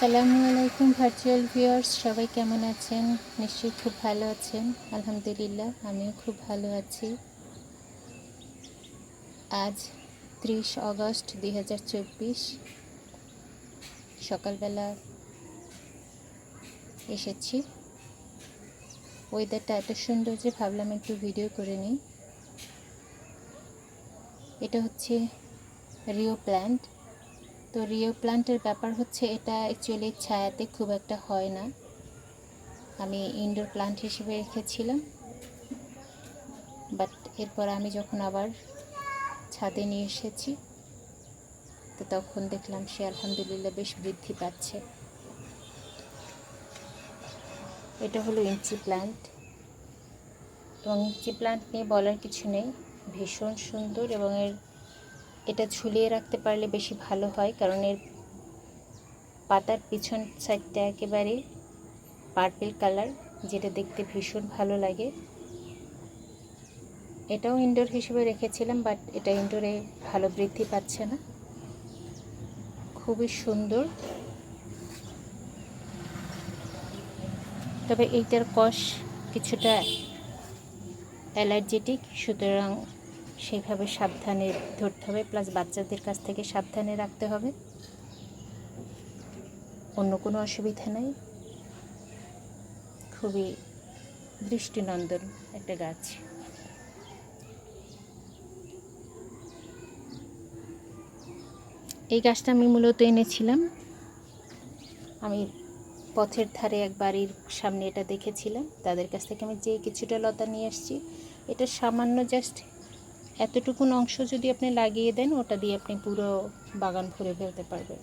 আসসালামু আলাইকুম virtual viewers, সবাই কেমন আছেন? নিশ্চয়ই খুব ভালো আছেন। আলহামদুলিল্লাহ, আমিও খুব ভালো আছি। আজ 30 অগস্ট 2024 সকালবেলা এসেছি। ওয়েদারটা এত সুন্দর যে ভাবলাম একটু ভিডিও করে নিই। এটা হচ্ছে রিও প্ল্যান্ট। তো রিও প্ল্যান্টের ব্যাপার হচ্ছে, এটা অ্যাকচুয়ালি ছায়াতে খুব একটা হয় না। আমি ইনডোর প্ল্যান্ট হিসেবে রেখেছিলাম, বাট এরপর আমি যখন আবার ছাদে নিয়ে এসেছি, তো তখন দেখলাম সে আলহামদুলিল্লাহ বেশ বৃদ্ধি পাচ্ছে। এটা হলো ইঞ্চি প্ল্যান্ট, এবং ইঞ্চি প্ল্যান্ট নিয়ে বলার কিছু নেই, ভীষণ সুন্দর। এবং এটা ঝুলিয়ে রাখতে পারলে বেশি ভালো হয়, কারণ এর পাতার পিছন সাইডটা একেবারে পার্পল কালার, যেটা দেখতে ভীষণ ভালো লাগে। এটাও ইনডোর হিসেবে রেখেছিলাম, বাট এটা ইনডোরে ভালো বৃদ্ধি পাচ্ছে না। খুবই সুন্দর, তবে এইটার কষ কিছুটা অ্যালার্জেটিক, সুতরাং সেইভাবে সাবধানে ধরতে হবে, প্লাস বাচ্চাদের কাছ থেকে সাবধানে রাখতে হবে। অন্য কোনো অসুবিধা নাই, খুবই দৃষ্টিনন্দন একটা গাছ। এই গাছটা আমি মূলত এনেছিলাম, আমি পথের ধারে এক বাড়ির সামনে এটা দেখেছিলাম, তাদের কাছ থেকে আমি যে কিছুটা লতা নিয়ে আসছি। এটা সামান্য জাস্ট এতটুকুন অংশ যদি আপনি লাগিয়ে দেন, ওটা দিয়ে আপনি পুরো বাগান ভরে ফেলতে পারবেন।